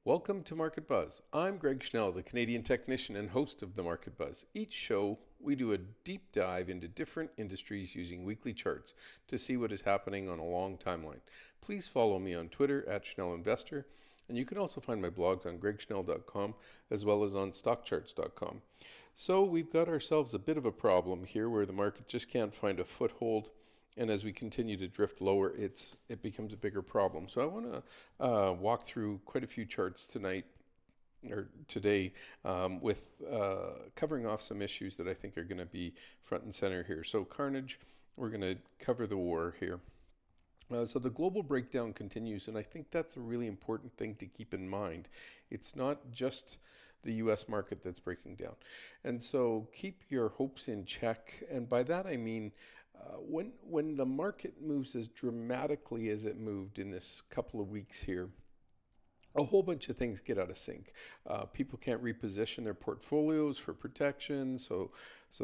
Welcome to Market Buzz. I'm Greg Schnell, the Canadian technician and host of the Market Buzz. Each show, we do a deep dive into different industries using weekly charts to see what is happening on a long timeline. Please follow me on Twitter at SchnellInvestor, and you can also find my blogs on gregschnell.com as well as on StockCharts.com. So we've got ourselves a bit of a problem here where the market just can't find a foothold. And as we continue to drift lower, it becomes a bigger problem. So I want to walk through quite a few charts tonight or today with covering off some issues that I think are going to be front and center here. So Carnage, we're going to cover the war here. So the global breakdown continues, and I think that's a really important thing to keep in mind. It's not just the U.S. market that's breaking down. And so keep your hopes in check. And by that I mean, when the market moves as dramatically as it moved in this couple of weeks here, a whole bunch of things get out of sync. People can't reposition their portfolios for protection, so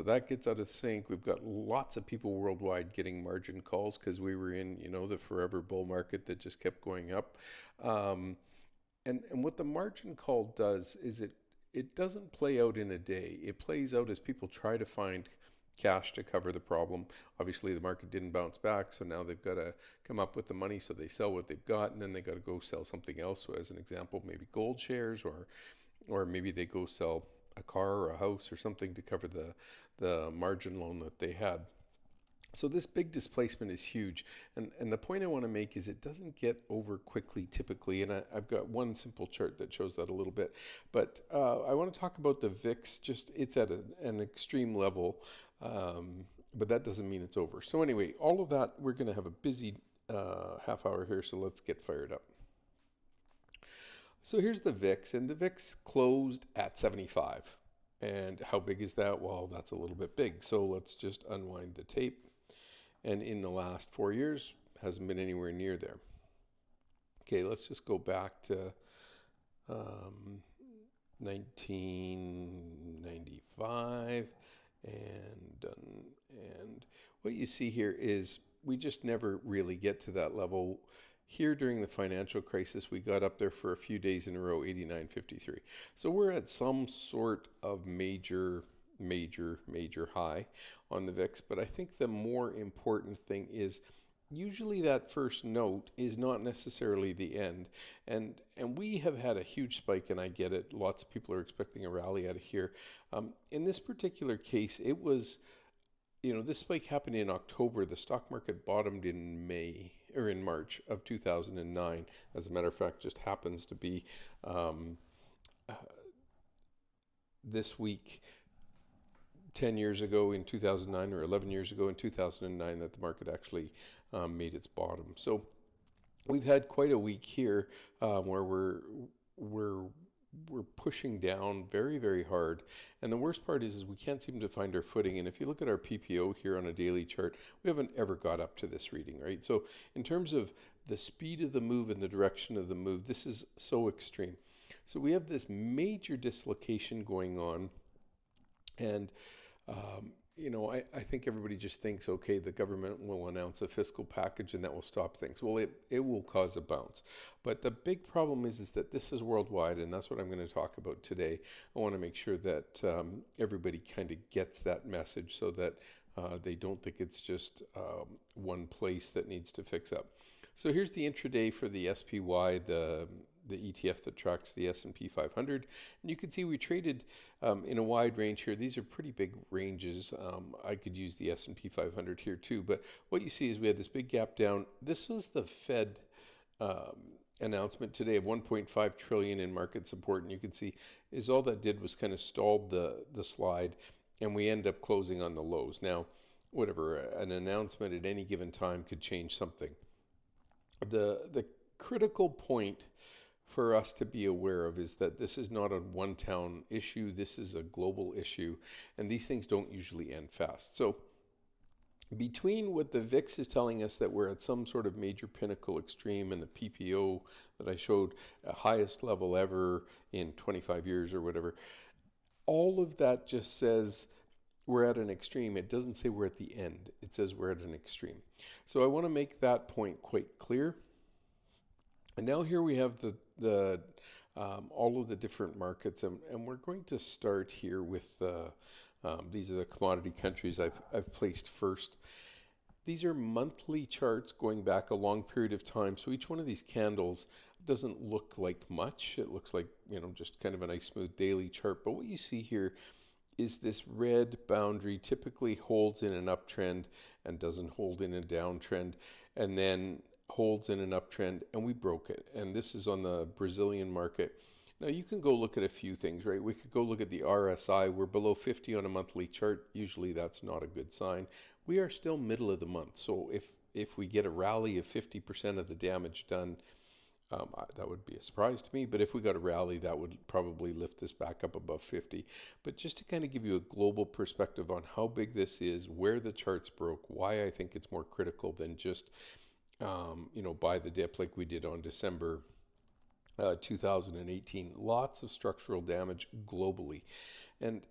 that gets out of sync. We've got lots of people worldwide getting margin calls because we were in, the forever bull market that just kept going up. And what the margin call does is it doesn't play out in a day. It plays out as people try to find cash to cover the problem. Obviously the market didn't bounce back, so now they've got to come up with the money, so they sell what they've got and then they got to go sell something else. So as an example, maybe gold shares or maybe they go sell a car or a house or something to cover the margin loan that they had. So this big displacement is huge, and the point I want to make is it doesn't get over quickly typically, and I've got one simple chart that shows that a little bit, but I want to talk about the VIX. It's at an extreme level, but that doesn't mean it's over. So anyway, all of that, we're going to have a busy half hour here, so let's get fired up. So here's the VIX, and the VIX closed at 75. And how big is that? Well, that's a little bit big. So let's just unwind the tape. And in the last 4 years, hasn't been anywhere near there. Okay, let's just go back to 1995 and done. And what you see here is we just never really get to that level. Here during the financial crisis, we got up there for a few days in a row, 89.53. So we're at some sort of major high on the VIX. But I think the more important thing is usually that first note is not necessarily the end. And we have had a huge spike, and I get it. Lots of people are expecting a rally out of here. In this particular case, it was, this spike happened in October. The stock market bottomed in March of 2009. As a matter of fact, just happens to be this week 10 years ago in 2009 or 11 years ago in 2009 that the market actually made its bottom. So we've had quite a week here where we're pushing down very, very hard. And the worst part is we can't seem to find our footing. And if you look at our PPO here on a daily chart, we haven't ever got up to this reading, right? So in terms of the speed of the move and the direction of the move, this is so extreme. So we have this major dislocation going on. And I think everybody just thinks, okay, the government will announce a fiscal package and that will stop things. Well, it will cause a bounce. But the big problem is that this is worldwide, and that's what I'm going to talk about today. I want to make sure that everybody kind of gets that message so that they don't think it's just one place that needs to fix up. So here's the intraday for the SPY, the ETF that tracks the S&P 500. And you can see we traded in a wide range here. These are pretty big ranges. I could use the S&P 500 here too. But what you see is we had this big gap down. This was the Fed announcement today of 1.5 trillion in market support. And you can see is all that did was kind of stalled the slide. And we end up closing on the lows. Now, whatever, an announcement at any given time could change something. The critical point for us to be aware of is that this is not a one-town issue. This is a global issue, and these things don't usually end fast. So between what the VIX is telling us that we're at some sort of major pinnacle extreme and the PPO that I showed, highest level ever in 25 years or whatever, all of that just says we're at an extreme. It doesn't say we're at the end. It says we're at an extreme. So I want to make that point quite clear. And now here we have the all of the different markets. And we're going to start here with these are the commodity countries I've placed first. These are monthly charts going back a long period of time. So each one of these candles doesn't look like much. It looks like, just kind of a nice smooth daily chart. But what you see here is this red boundary typically holds in an uptrend and doesn't hold in a downtrend, and then holds in an uptrend, and we broke it. And this is on the Brazilian market. Now you can go look at a few things, right? We could go look at the RSI. We're below 50 on a monthly chart. Usually that's not a good sign. We are still middle of the month. So if we get a rally of 50% of the damage done, that would be a surprise to me. But if we got a rally, that would probably lift this back up above 50. But just to kind of give you a global perspective on how big this is, where the charts broke, why I think it's more critical than just, buy the dip like we did on December 2018. Lots of structural damage globally. And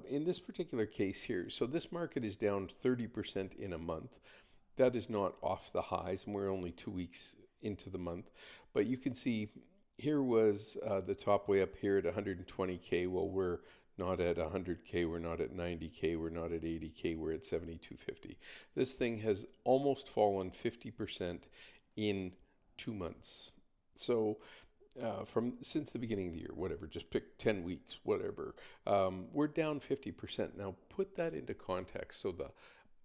in this particular case here, so this market is down 30% in a month. That is not off the highs, and we're only 2 weeks into the month. But you can see here was the top way up here at 120K. Well, we're not at 100K, we're not at 90K, we're not at 80K, we're at 7250. This thing has almost fallen 50% in 2 months. So since the beginning of the year, whatever, just pick 10 weeks, whatever, we're down 50%. Now put that into context. So the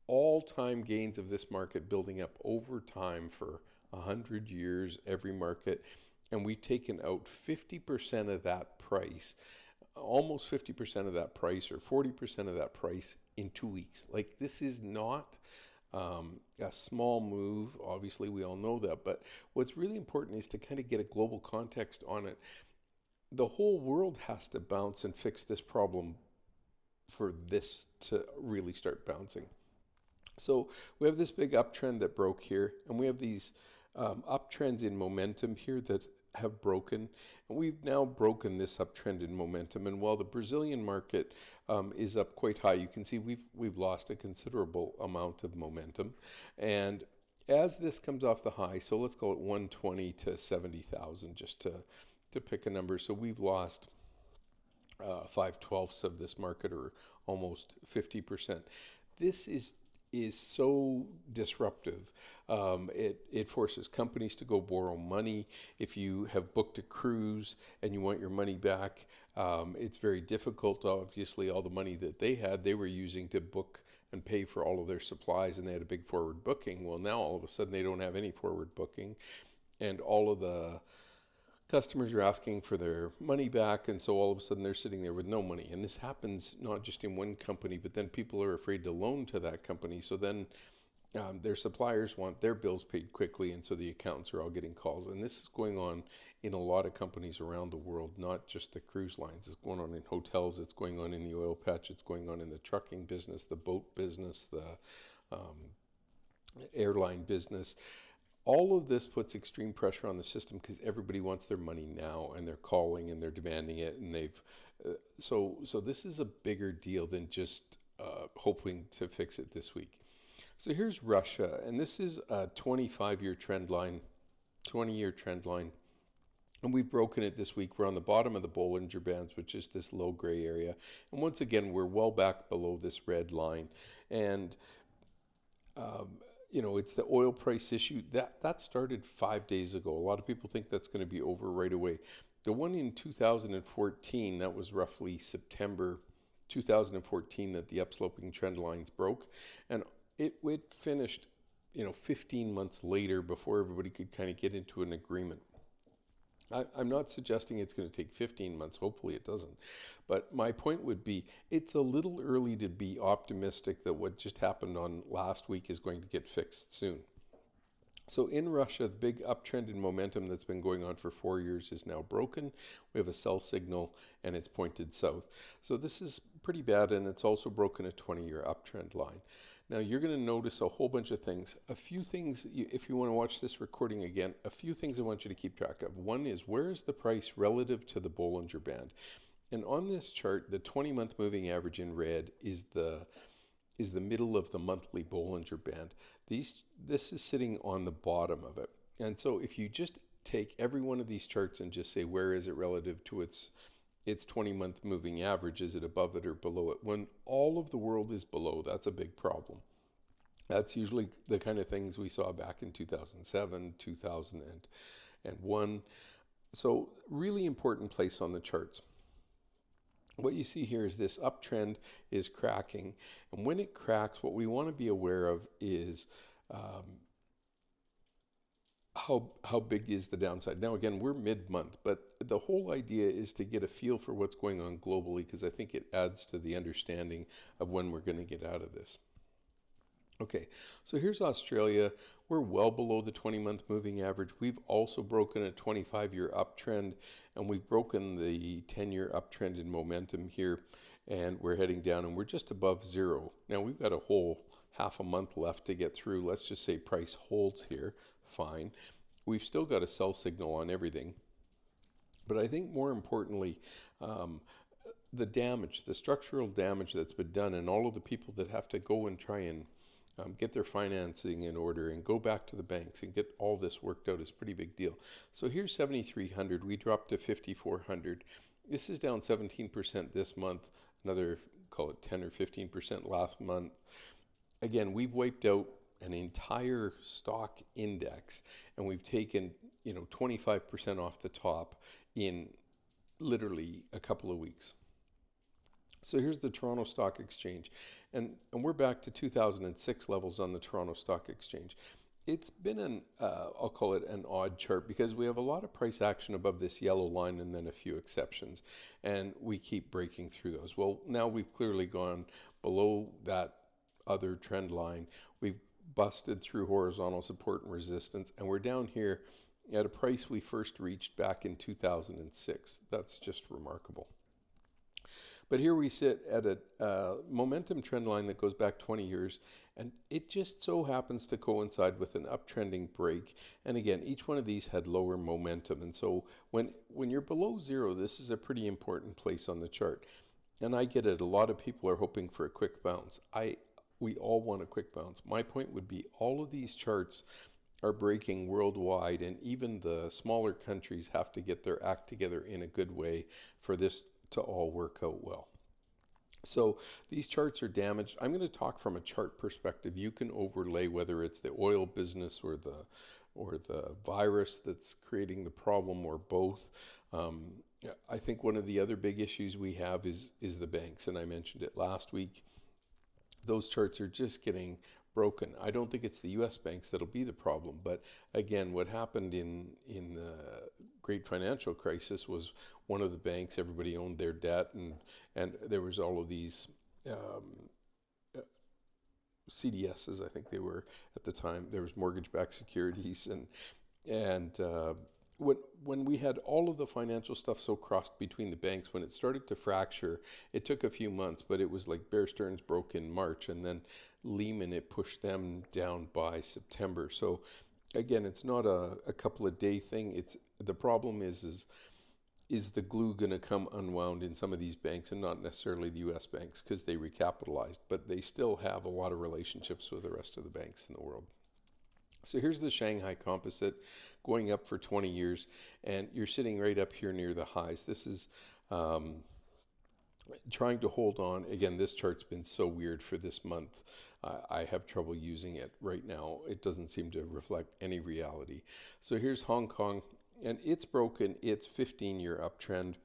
all-time gains of this market building up over time for 100 years, every market, and we've taken out 50% of that price, almost 50% of that price, or 40% of that price in 2 weeks. Like, this is not a small move. Obviously, we all know that, but what's really important is to kind of get a global context on it. The whole world has to bounce and fix this problem for this to really start bouncing. So we have this big uptrend that broke here, and we have these uptrends in momentum here that have broken, and we've now broken this uptrend in momentum. And while the Brazilian market is up quite high, you can see we've lost a considerable amount of momentum. And as this comes off the high, so let's call it 120 to 70,000, just to pick a number. So we've lost 5/12 of this market, or almost 50%. This is so disruptive. It forces companies to go borrow money. If you have booked a cruise and you want your money back, it's very difficult. Obviously, all the money that they were using to book and pay for all of their supplies, and they had a big forward booking. Well, now all of a sudden they don't have any forward booking, and all of the customers are asking for their money back, and so all of a sudden they're sitting there with no money. And this happens not just in one company, but then people are afraid to loan to that company. So then their suppliers want their bills paid quickly, and so the accountants are all getting calls. And this is going on in a lot of companies around the world, not just the cruise lines. It's going on in hotels, it's going on in the oil patch, it's going on in the trucking business, the boat business, the airline business. All of this puts extreme pressure on the system because everybody wants their money now, and they're calling and they're demanding it, and they've so this is a bigger deal than just hoping to fix it this week. So here's Russia, and this is a 25-year trend line, 20-year trend line, and we've broken it this week. We're on the bottom of the Bollinger Bands, which is this low gray area, and once again we're well back below this red line, and it's the oil price issue. That started 5 days ago. A lot of people think that's going to be over right away. The one in 2014, that was roughly September 2014 that the upsloping trend lines broke. And it finished, 15 months later before everybody could kind of get into an agreement. I'm not suggesting it's going to take 15 months. Hopefully it doesn't. But my point would be, it's a little early to be optimistic that what just happened on last week is going to get fixed soon. So in Russia, the big uptrend in momentum that's been going on for 4 years is now broken. We have a sell signal, and it's pointed south. So this is pretty bad, and it's also broken a 20-year uptrend line. Now, you're going to notice a whole bunch of things. A few things, if you want to watch this recording again, a few things I want you to keep track of. One is, where is the price relative to the Bollinger Band? And on this chart, the 20-month moving average in red is the middle of the monthly Bollinger Band. This is sitting on the bottom of it. And so if you just take every one of these charts and just say, where is it relative to its 20-month moving average? Is it above it or below it? When all of the world is below, that's a big problem. That's usually the kind of things we saw back in 2007, 2001. So really important place on the charts. What you see here is this uptrend is cracking. And when it cracks, what we want to be aware of is how big is the downside. Now, again, we're mid-month, but the whole idea is to get a feel for what's going on globally, because I think it adds to the understanding of when we're going to get out of this. Okay, so here's Australia. We're well below the 20-month moving average. We've also broken a 25-year uptrend, and we've broken the 10-year uptrend in momentum here, and we're heading down, and we're just above zero. Now, we've got a whole half a month left to get through. Let's just say price holds here. Fine. We've still got a sell signal on everything. But I think more importantly, the damage, the structural damage that's been done, and all of the people that have to go and try and get their financing in order and go back to the banks and get all this worked out is a pretty big deal. So here's 7,300. We dropped to 5,400. This is down 17% this month, another, call it 10 or 15% last month. Again, we've wiped out an entire stock index, and we've taken 25% off the top in literally a couple of weeks. So here's the Toronto Stock Exchange, and we're back to 2006 levels on the Toronto Stock Exchange. It's been an, I'll call it an odd chart, because we have a lot of price action above this yellow line and then a few exceptions, and we keep breaking through those. Well, now we've clearly gone below that other trend line. We've busted through horizontal support and resistance, and we're down here at a price we first reached back in 2006. That's just remarkable. But here we sit at a momentum trend line that goes back 20 years, and it just so happens to coincide with an uptrending break. And again, each one of these had lower momentum. And so when you're below zero, this is a pretty important place on the chart. And I get it. A lot of people are hoping for a quick bounce. We all want a quick bounce. My point would be all of these charts are breaking worldwide, and even the smaller countries have to get their act together in a good way for this to all work out well. So these charts are damaged. I'm going to talk from a chart perspective. You can overlay whether it's the oil business or the virus that's creating the problem, or both. I think one of the other big issues we have is the banks, and I mentioned it last week. Those charts are just getting broken. I don't think it's the U.S. banks that'll be the problem, but again, what happened in the great financial crisis was one of the banks, everybody owned their debt, and there was all of these CDSs, I think they were at the time. There was mortgage-backed securities, and when we had all of the financial stuff so crossed between the banks, when it started to fracture, it took a few months, but it was like Bear Stearns broke in March, and then Lehman, it pushed them down by September. So again, it's not a couple of day thing. It's the problem is the glue going to come unwound in some of these banks, and not necessarily the U.S. banks, because they recapitalized, but they still have a lot of relationships with the rest of the banks in the world. So here's the Shanghai Composite going up for 20 years, and you're sitting right up here near the highs. This is trying to hold on. Again, this chart's been so weird for this month. I have trouble using it right now. It doesn't seem to reflect any reality. So here's Hong Kong, and it's broken its 15-year uptrend.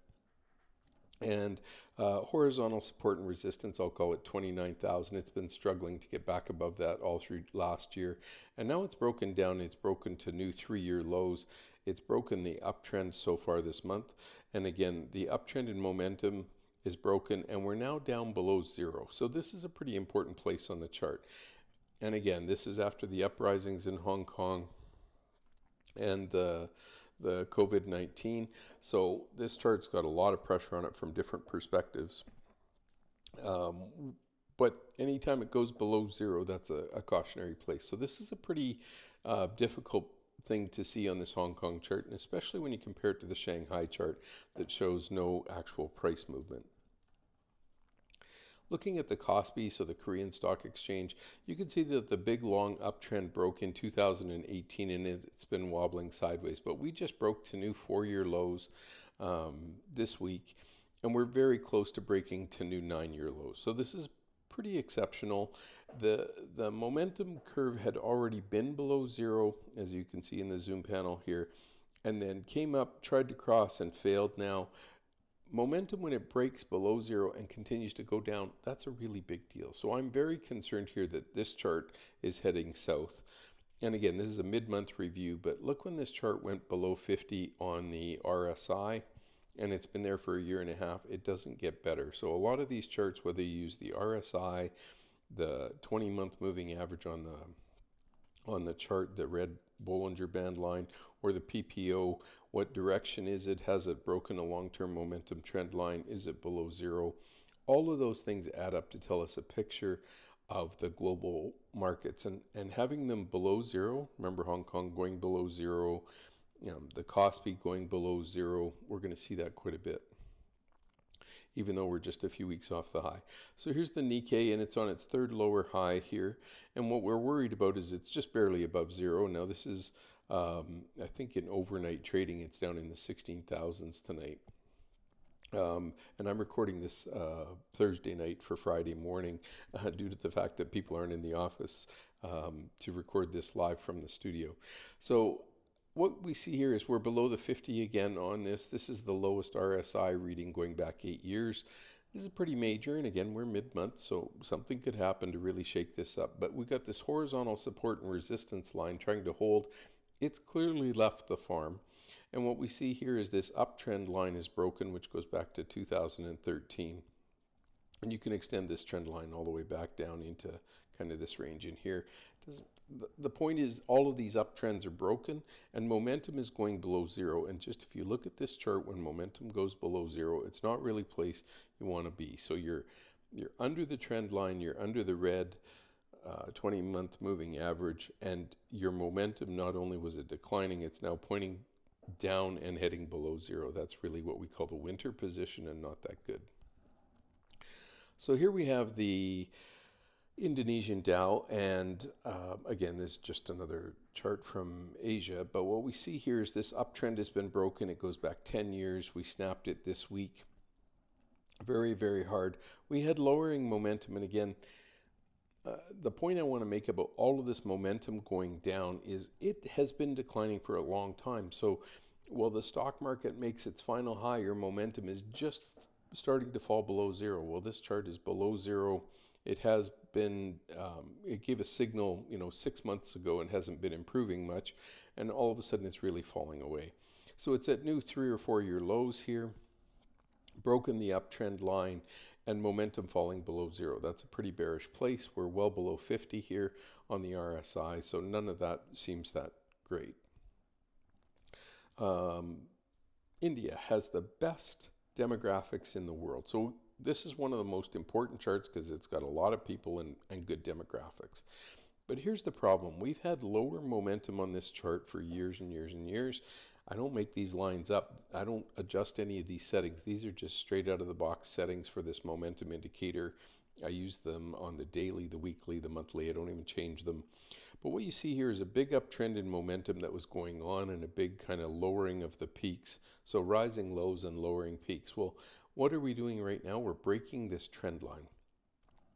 And horizontal support and resistance, I'll call it 29,000. It's been struggling to get back above that all through last year. And now it's broken down. It's broken to new 3-year lows. It's broken the uptrend so far this month. And again, the uptrend in momentum is broken, and we're now down below zero. So this is a pretty important place on the chart. And again, this is after the uprisings in Hong Kong and the COVID-19. So this chart's got a lot of pressure on it from different perspectives. But anytime it goes below zero, that's a cautionary place. So this is a pretty difficult thing to see on this Hong Kong chart, and especially when you compare it to the Shanghai chart that shows no actual price movement. Looking at the Kospi, so the Korean Stock Exchange, you can see that the big long uptrend broke in 2018 and it's been wobbling sideways. But we just broke to new 4-year lows this week, and we're very close to breaking to new 9-year lows. So this is pretty exceptional. The momentum curve had already been below zero, as you can see in the zoom panel here, and then came up, tried to cross, and failed. Now, momentum, when it breaks below zero and continues to go down, that's a really big deal. So I'm very concerned here that this chart is heading south. And again, this is a mid-month review, but look when this chart went below 50 on the RSI, and it's been there for a year and a half. It doesn't get better. So a lot of these charts, whether you use the RSI, the 20-month moving average on the chart, the red Bollinger Band line, or the PPO, what direction is it? Has it broken a long-term momentum trend line? Is it below zero? All of those things add up to tell us a picture of the global markets, and having them below zero. Remember Hong Kong going below zero, the Kospi going below zero. We're going to see that quite a bit, even though we're just a few weeks off the high. So here's the Nikkei, and it's on its third lower high here. And what we're worried about is it's just barely above zero. Now this is, I think in overnight trading, it's down in the 16,000s tonight. And I'm recording this Thursday night for Friday morning due to the fact that people aren't in the office to record this live from the studio. So what we see here is we're below the 50 again on this. This is the lowest RSI reading going back 8 years. This is pretty major, and again, we're mid-month, so something could happen to really shake this up. But we've got this horizontal support and resistance line trying to hold. It's clearly left the farm. And what we see here is this uptrend line is broken, which goes back to 2013. And you can extend this trend line all the way back down into kind of this range in here. The point is all of these uptrends are broken and momentum is going below zero. And just if you look at this chart, when momentum goes below zero, it's not really a place you want to be. So you're under the trend line, you're under the red 20-month moving average, and your momentum, not only was it declining, it's now pointing down and heading below zero. That's really what we call the winter position, and not that good. So here we have the Indonesian Dow, and again, this is just another chart from Asia, but what we see here is this uptrend has been broken. It goes back 10 years. We snapped it this week very, very hard. We had lowering momentum, and again, the point I want to make about all of this momentum going down is it has been declining for a long time. So while the stock market makes its final high, your momentum is just starting to fall below zero. Well, this chart is below zero. It has been, it gave a signal, 6 months ago and hasn't been improving much. And all of a sudden it's really falling away. So it's at new 3 or 4 year lows here, broken the uptrend line, and momentum falling below zero. That's a pretty bearish place. We're well below 50 here on the RSI, so none of that seems that great. India has the best demographics in the world. So this is one of the most important charts because it's got a lot of people and good demographics. But here's the problem. We've had lower momentum on this chart for years and years and years. I don't make these lines up. I don't adjust any of these settings. These are just straight out of the box settings for this momentum indicator. I use them on the daily, the weekly, the monthly. I don't even change them. But what you see here is a big uptrend in momentum that was going on and a big kind of lowering of the peaks. So rising lows and lowering peaks. Well, what are we doing right now? We're breaking this trend line.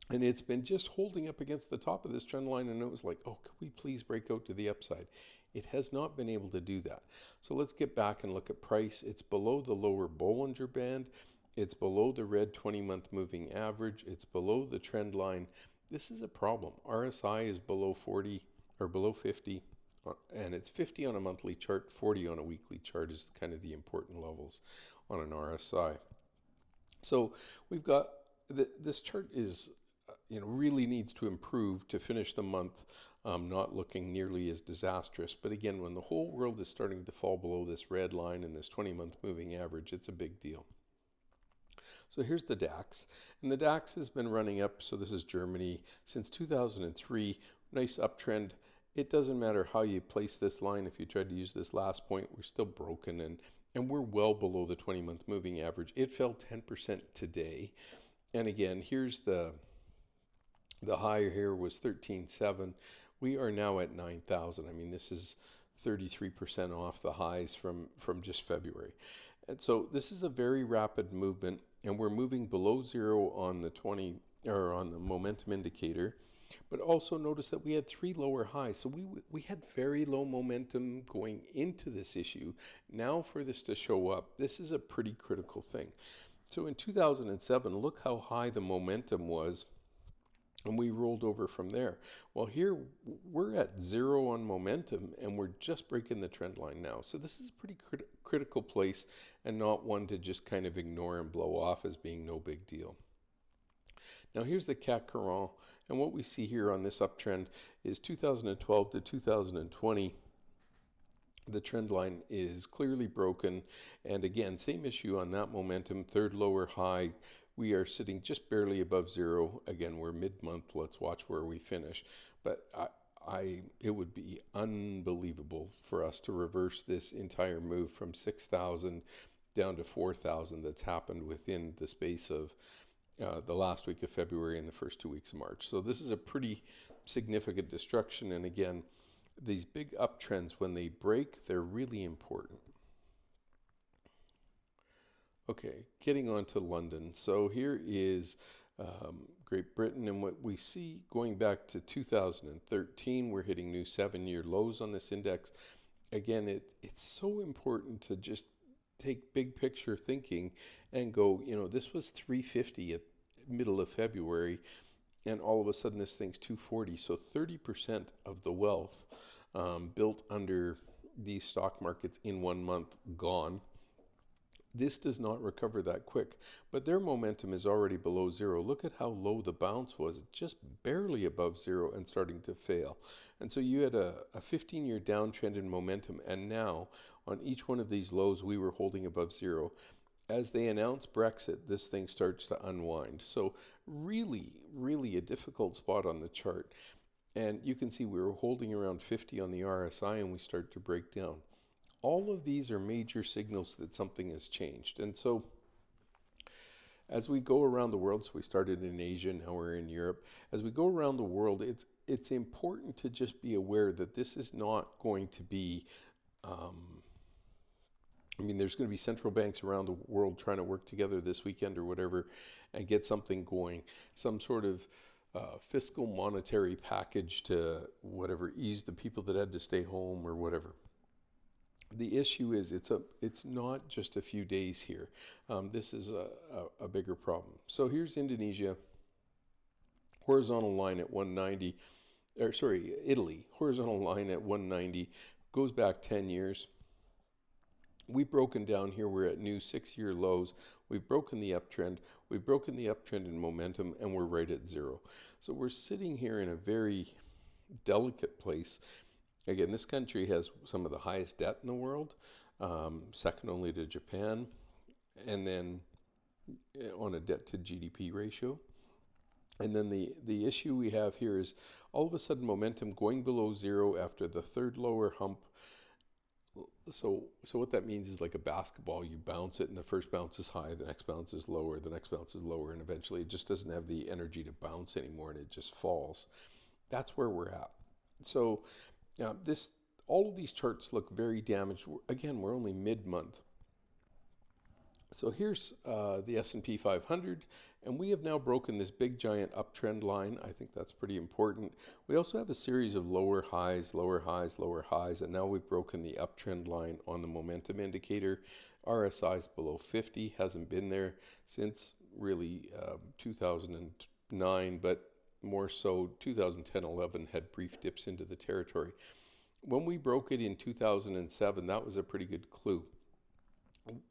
And it's been just holding up against the top of this trend line, and it was like, oh, could we please break out to the upside? It has not been able to do that. So let's get back and look at price. It's below the lower Bollinger Band. It's below the red 20-month moving average. It's below the trend line. This is a problem. RSI is below 40 or below 50, and it's 50 on a monthly chart, 40 on a weekly chart is kind of the important levels on an RSI. So we've got, this chart is, really needs to improve to finish the month not looking nearly as disastrous. But again, when the whole world is starting to fall below this red line and this 20-month moving average, it's a big deal. So here's the DAX, and the DAX has been running up, so this is Germany, since 2003, nice uptrend. It doesn't matter how you place this line. If you tried to use this last point, we're still broken, and we're well below the 20-month moving average. It fell 10% today. And again, here's the high here was 13.7. We are now at 9,000. I mean, this is 33% off the highs from just February. And so this is a very rapid movement, and we're moving below zero on the 20 or on the momentum indicator. But also notice that we had 3 lower highs. So we had very low momentum going into this issue. Now for this to show up, this is a pretty critical thing. So in 2007, look how high the momentum was, and we rolled over from there. Well, here we're at 0 on momentum, and we're just breaking the trend line now. So this is a pretty critical place, and not one to just kind of ignore and blow off as being no big deal. Now here's the CAC Carnage, and what we see here on this uptrend is 2012 to 2020. The trend line is clearly broken, and again, same issue on that momentum, third lower high. We are sitting just barely above zero. Again, we're mid-month. Let's watch where we finish. But it would be unbelievable for us to reverse this entire move from 6,000 down to 4,000 that's happened within the space of the last week of February and the first 2 weeks of March. So this is a pretty significant destruction. And again, these big uptrends, when they break, they're really important. Okay, getting on to London. So here is Great Britain, and what we see going back to 2013, we're hitting new 7-year lows on this index. Again, it's so important to just take big picture thinking and go, this was 350 at middle of February, and all of a sudden this thing's 240. So 30% of the wealth built under these stock markets in 1 month gone. This does not recover that quick, but their momentum is already below zero. Look at how low the bounce was, just barely above zero and starting to fail. And so you had a 15-year downtrend in momentum, and now on each one of these lows, we were holding above zero. As they announce Brexit, this thing starts to unwind. So really, really a difficult spot on the chart. And you can see we were holding around 50 on the RSI, and we start to break down. All of these are major signals that something has changed. And so as we go around the world, so we started in Asia, now we're in Europe. As we go around the world, it's important to just be aware that this is not going to be, there's going to be central banks around the world trying to work together this weekend or whatever and get something going, some sort of fiscal monetary package to whatever, ease the people that had to stay home or whatever. The issue is it's not just a few days here. This is a bigger problem. So here's Indonesia, horizontal line at 190, Italy, horizontal line at 190, goes back 10 years. We've broken down here. We're at new 6-year lows. We've broken the uptrend. We've broken the uptrend in momentum, and we're right at zero. So we're sitting here in a very delicate place. Again, this country has some of the highest debt in the world, second only to Japan, and then on a debt to GDP ratio. And then the issue we have here is all of a sudden momentum going below zero after the third lower hump. So what that means is like a basketball, you bounce it and the first bounce is high, the next bounce is lower, the next bounce is lower, and eventually it just doesn't have the energy to bounce anymore and it just falls. That's where we're at. So all of these charts look very damaged. Again, we're only mid-month. So here's the S&P 500, and we have now broken this big giant uptrend line. I think that's pretty important. We also have a series of lower highs, lower highs, lower highs, and now we've broken the uptrend line on the momentum indicator. RSI is below 50, hasn't been there since really 2009, but more so 2010-11 had brief dips into the territory. When we broke it in 2007, that was a pretty good clue.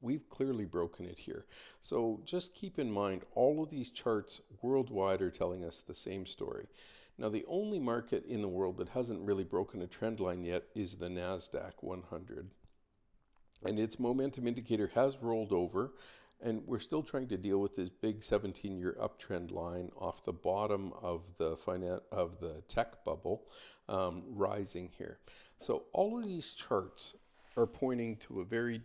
We've clearly broken it here. So just keep in mind, all of these charts worldwide are telling us the same story. Now, the only market in the world that hasn't really broken a trend line yet is the NASDAQ 100. And its momentum indicator has rolled over, and we're still trying to deal with this big 17-year uptrend line off the bottom of the tech bubble rising here. So all of these charts are pointing to a very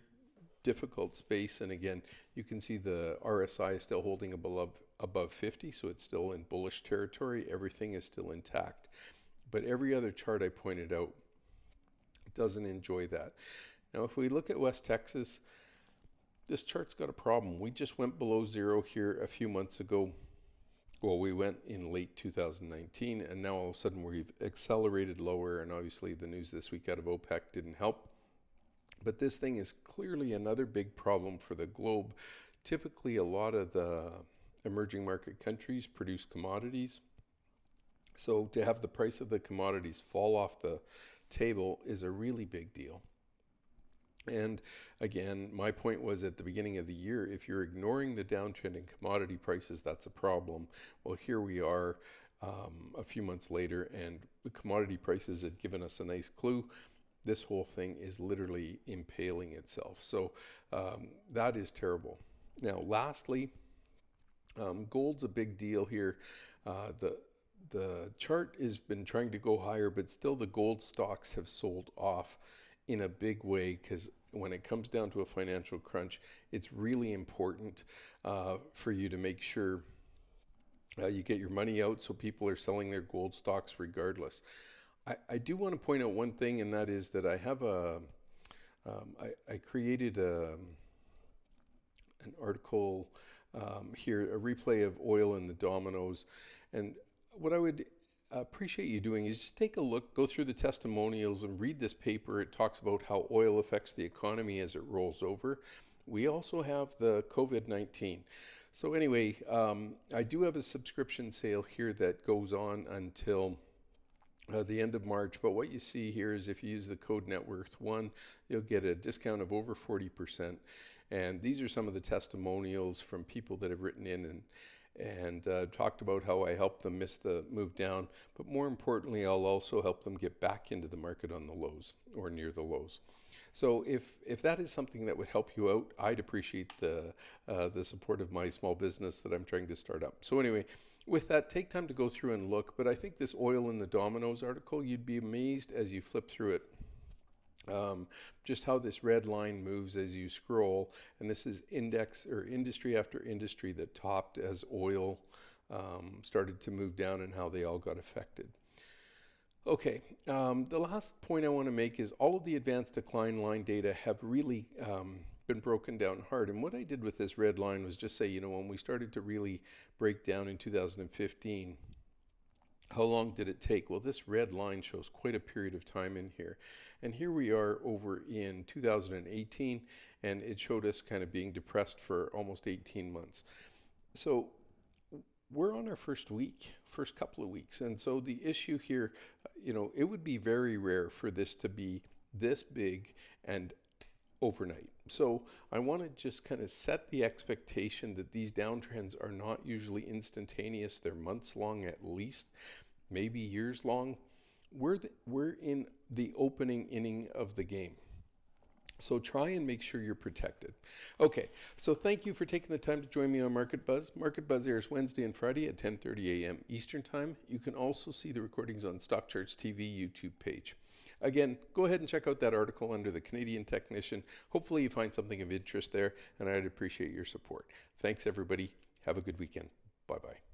difficult space, and again, you can see the RSI is still holding above above 50, so it's still in bullish territory. Everything is still intact. But every other chart I pointed out doesn't enjoy that. Now, if we look at West Texas, this chart's got a problem. We just went below zero here a few months ago. Well, we went in late 2019, and now all of a sudden we've accelerated lower, and obviously the news this week out of OPEC didn't help. But this thing is clearly another big problem for the globe. Typically, a lot of the emerging market countries produce commodities. So to have the price of the commodities fall off the table is a really big deal. And again, my point was at the beginning of the year, if you're ignoring the downtrend in commodity prices, that's a problem. Well, here we are a few months later, and the commodity prices had given us a nice clue. This whole thing is literally impaling itself. So that is terrible. Now, lastly, gold's a big deal here. The chart has been trying to go higher, but still the gold stocks have sold off in a big way, because when it comes down to a financial crunch, it's really important for you to make sure you get your money out, so people are selling their gold stocks regardless. I do want to point out one thing, and that is that I have I created an article here, a replay of oil and the Dominoes, and what I would appreciate you doing is just take a look, go through the testimonials and read this paper. It talks about how oil affects the economy as it rolls over. We also have the COVID-19. So anyway, I do have a subscription sale here that goes on until the end of March. But what you see here is if you use the code NETWORTH1, you'll get a discount of over 40%. And these are some of the testimonials from people that have written in and talked about how I helped them miss the move down, but more importantly, I'll also help them get back into the market on the lows or near the lows. So if that is something that would help you out, I'd appreciate the support of my small business that I'm trying to start up. So anyway, with that, take time to go through and look, but I think this oil in the Dominoes article, you'd be amazed as you flip through it. Just how this red line moves as you scroll, and this is index or industry after industry that topped as oil started to move down, and how they all got affected. Okay, the last point I want to make is all of the advanced decline line data have really been broken down hard, and what I did with this red line was just say, you know, when we started to really break down in 2015, how long did it take? Well, this red line shows quite a period of time in here. And here we are over in 2018, and it showed us kind of being depressed for almost 18 months. So we're on our first couple of weeks. And so the issue here, you know, it would be very rare for this to be this big and overnight. So I want to just kind of set the expectation that these downtrends are not usually instantaneous. They're months long at least, maybe years long. We're in the opening inning of the game. So try and make sure you're protected. Okay, so thank you for taking the time to join me on Market Buzz. Market Buzz airs Wednesday and Friday at 10:30 a.m. Eastern Time. You can also see the recordings on StockCharts TV YouTube page. Again, go ahead and check out that article under the Canadian Technician. Hopefully you find something of interest there, and I'd appreciate your support. Thanks, everybody. Have a good weekend. Bye-bye.